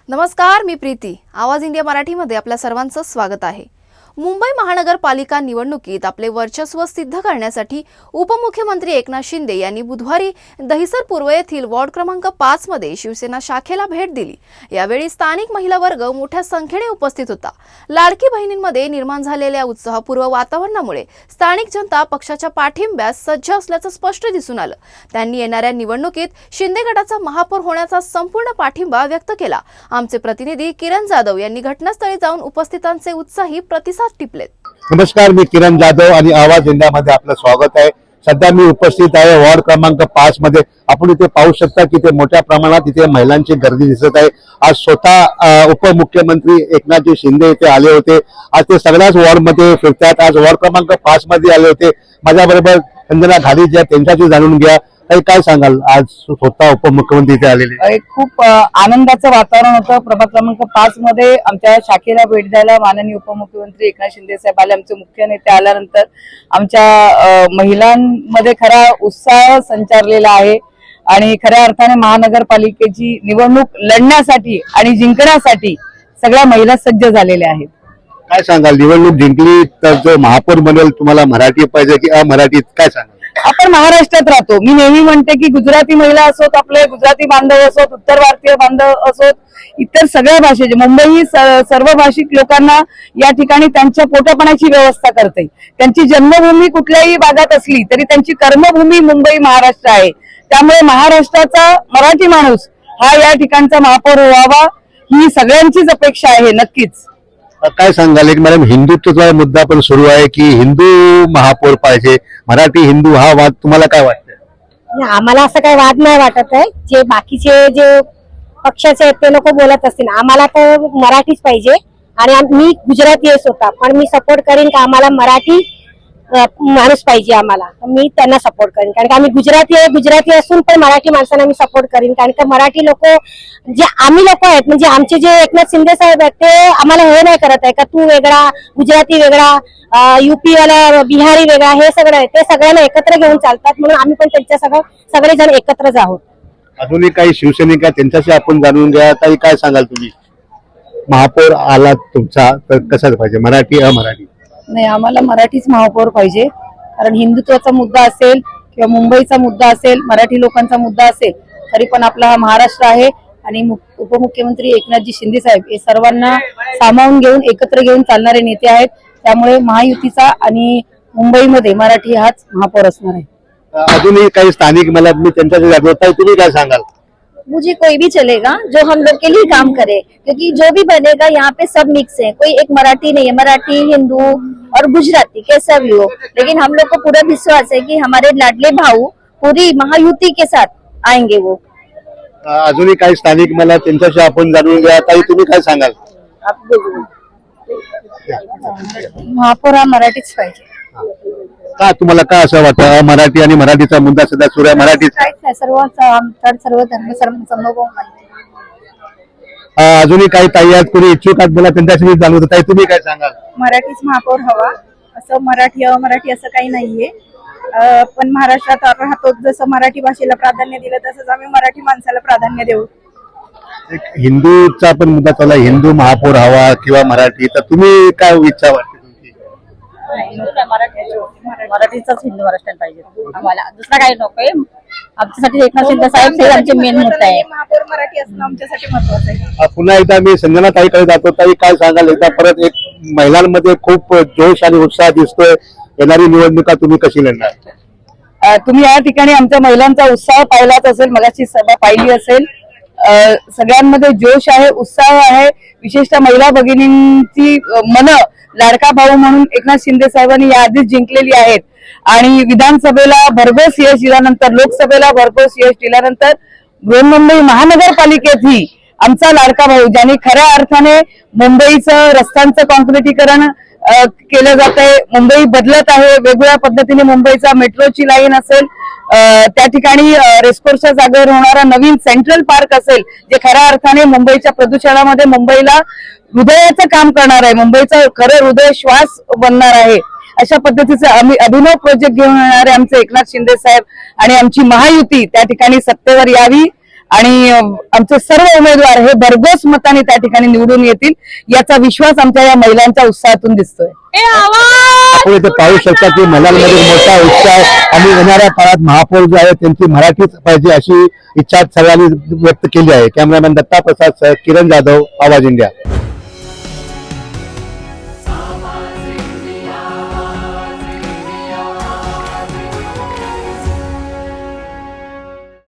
नमस्कार, मी प्रीती. आवाज इंडिया मराठीमध्ये आपल्या सर्वांचं स्वागत आहे. मुंबई महानगरपालिका निवडणुकीत आपले वर्चस्व सिद्ध करण्यासाठी उपमुख्यमंत्री एकनाथ शिंदे यांनी बुधवारी दहिसर पूर्व येथील वॉर्ड क्रमांक 5 मध्ये शिवसेना शाखेला भेट दिली. यावेळी स्थानिक महिला वर्ग मोठ्या संख्येने उपस्थित होता. लाडकी बहिणींमध्ये निर्माण झालेल्या उत्साहपूर्व वातावरणामुळे स्थानिक जनता पक्षाच्या पाठिंब्यास सज्ज असल्याचं स्पष्ट दिसून आलं. त्यांनी येणाऱ्या निवडणुकीत शिंदे गटाचा महापौर होण्याचा संपूर्ण पाठिंबा व्यक्त केला. आमचे प्रतिनिधी किरण जाधव यांनी घटनास्थळी जाऊन उपस्थितांचे उत्साही प्रतिसाद टिपलेत. नमस्कार, मी किरण जाधव आणि आवाज इंडियामध्ये आपलं स्वागत आहे. सध्या मी उपस्थित आहे वॉर्ड क्रमांक 5 मध्ये. आपण इथे पाहू शकता की ते मोठ्या प्रमाणात इथे महिलांची गर्दी दिसत आहे. आज स्वतः उपमुख्यमंत्री एकनाथजी शिंदे इथे आले होते. आज ते सगळ्याच वॉर्ड मध्ये फिरतात. आज वॉर्ड क्रमांक 5 मध्ये आले होते. माझ्याबरोबर संजना घाली ज्या त्यांच्याशी जाणून घ्या. काय सांगाल, आज स्वतः उपमुख्यमंत्री इथे आलेले? खूप आनंदाचं वातावरण होतं. प्रभाग क्रमांक 5 मध्ये आमच्या शाखेला भेट द्यायला माननीय उपमुख्यमंत्री एकनाथ शिंदे साहेब आले. आमचे मुख्य नेते आल्यानंतर आमच्या महिलांमध्ये खरा उत्साह संचारलेला आहे आणि खऱ्या अर्थाने महानगरपालिकेची निवडणूक लढण्यासाठी आणि जिंकण्यासाठी सगळ्या महिला सज्ज झालेल्या आहेत. काय सांगाल, निवडणूक जिंकली तर जो महापौर बनेल तुम्हाला मराठी पाहिजे की अमराठीत, काय सांगाल? आपण महाराष्ट्रात राहतो. मी नेहमी म्हणते की गुजराती महिला असोत, आपले गुजराती बांधव असोत, उत्तर भारतीय बांधव असोत, इतर सगळ्या भाषेचे, मुंबई ही सर्व भाषिक लोकांना या ठिकाणी त्यांच्या पोटापाण्याची व्यवस्था करते. त्यांची जन्मभूमी कुठल्याही भागात असली तरी त्यांची कर्मभूमी मुंबई महाराष्ट्र आहे. त्यामुळे महाराष्ट्राचा मराठी माणूस हा या ठिकाणचा महापौर व्हावा ही सगळ्यांचीच अपेक्षा आहे. नक्कीच. काय सांगाल, एक मॅडम, हिंदुत्वाचा मुद्दा पण सुरू आहे की हिंदू महापौर पाहिजे, मराठी हिंदू, हा वाद तुम्हाला काय वाटतं? आम्हाला असं काही वाद नाही वाटत आहे. जे बाकीचे जे पक्षाचे आहेत ते लोक बोलत असतील, आम्हाला तर मराठीच पाहिजे. आणि मी गुजराती आहे स्वतः, पण मी सपोर्ट करीन का आम्हाला मराठी माणूस पाहिजे. आम्हाला मी त्यांना सपोर्ट करीन, कारण की आम्ही गुजराती असून पण मराठी माणसांना मी सपोर्ट करीन. कारण का मराठी लोक जे आम्ही लोक आहेत, म्हणजे आमचे जे एकनाथ शिंदे साहेब आहेत ते आम्हाला हे नाही करत आहे का तू वेगळा, गुजराती वेगळा, युपी वाला, बिहारी वेगळा, हे सगळं आहे. ते सगळ्यांना एकत्र घेऊन चालतात, म्हणून आम्ही पण त्यांच्या सगळेजण एकत्रच आहोत. अजूनही काही शिवसैनिक आहेत, त्यांच्याशी आपण जाणून घ्या. ताई, काय सांगाल तुम्ही? महापौर आला तुमचा तर कसा पाहिजे, मराठी अमराठी? नाही, आम्हाला मराठीच महापौर पाहिजे. कारण हिंदुत्वाचा मुद्दा असेल किंवा मुंबईचा मुद्दा असेल, मराठी लोकांचा मुद्दा असेल, तरी पण आपला हा महाराष्ट्र आहे आणि उपमुख्यमंत्री एकनाथजी शिंदे साहेब हे सर्वांना सामावून घेऊन एकत्र घेऊन चालणारे नेते आहेत. त्यामुळे महायुतीचा आणि मुंबईमध्ये मराठी हाच महापौर असणार आहे. अजूनही काही स्थानिक मला मी त्यांच्याशी जागवत आहे, तुम्ही काय सांगाल? मुझे कोई भी चलेगा जो हम लोग के लिए काम करे, क्योंकि जो भी बनेगा यहाँ पे सब मिक्स है. कोई एक मराठी नहीं है, मराठी, हिंदू और गुजराती कैसा भी हो, लेकिन हम लोग को पूरा विश्वास है कि हमारे लाडले भाऊ पूरी महायुति के साथ आएंगे. वो अजूनही काही स्थानिक मला त्यांच्याशी आपण जाणून घ्या. ताई, तुम्ही काय सांगाल? महापौर हा मराठीच पाहिजे. का तुम्हाला काय असं वाटतं, मराठी आणि मराठीचा मुद्दा सध्या सुरू आहे? मराठी सर्व धर्म समभाव. अजूनही काही ताई आहेत, कोणी इच्छुक आहेत, मला त्यांच्याशी जाणून होत. ताई, तुम्ही काय सांगाल? मराठीच महापौर हवा. असं मराठी अमराठी असं काही नाहीये. पण महाराष्ट्रात राहतो, जसं मराठी भाषेला प्राधान्य दिलं तसंच आम्ही मराठी माणसाला प्राधान्य देऊ. एक हिंदूचा पण मुद्दा चालला, हिंदू महापौर हवा किंवा मराठी, तर तुम्ही काय इच्छा वाटते तुमची? मराठीचाच हिंदू महाराष्ट्रात पाहिजे आम्हाला, दुसरा काही नकोय. आमच्यासाठी एकनाथ शिंदे साहेब हे आमचे मेन मुद्दा आहे. महापौर मराठी असणं आमच्यासाठी महत्वाचं आहे. पुन्हा एकदा मी संजना ताईकडे जातो. ताई, काय सांगाल, एकदा परत एक महिलांमध्ये खूप जोश आणि उत्साह दिसतोय. येणारी निवडणुका तुम्ही कशी लढणार? तुम्ही या ठिकाणी आमच्या महिलांचा उत्साह पाहिलाच असेल, मगाची सभा पाहिली असेल. सगळ्यांमध्ये जोश आहे, उत्साह आहे. विशेषतः महिला भगिनींची मन लाडका भाऊ म्हणून एकनाथ शिंदे साहेबांनी याआधीच जिंकलेली आहेत आणि विधानसभेला भरघोस यश दिल्यानंतर, लोकसभेला भरघोस यश दिल्यानंतर बृहन्मुंबई महानगरपालिकेतही आमचा लाडका भाऊ, ज्यांनी खऱ्या अर्थाने मुंबईचं रस्त्यांचं कॉन्क्रिटीकरण केलं जात आहे, मुंबई बदलत आहे. वेगवेगळ्या पद्धतीने मुंबईचा मेट्रोची लाईन असेल, त्या ठिकाणी रेस्कोर्सच्या जागेवर होणारा नवीन सेंट्रल पार्क असेल, जे खऱ्या अर्थाने मुंबईच्या प्रदूषणामध्ये मुंबईला हृदयाचं काम करणार आहे, मुंबईचं खरं हृदय श्वास बनणार आहे. अशा पद्धतीचे अभिनव प्रोजेक्ट घेऊन येणारे आमचे एकनाथ शिंदे साहेब आणि आमची महायुती त्या ठिकाणी सत्तेवर यावी आणि आमचे सर्व उमेदवार हे भरघोस मताने त्या ठिकाणी निवडून येतील याचा विश्वास आमच्या या महिलांच्या उत्साहातून दिसतोय. आपण इथे पाहू शकता की महिलांमध्ये मोठा उत्साह आणि येणाऱ्या काळात महापौर जो आहे त्यांची मराठीच पाहिजे अशी इच्छा सर्वांनी व्यक्त केली आहे. कॅमेरामॅन दत्ता प्रसाद सह किरण जाधव, आवाज इंडिया.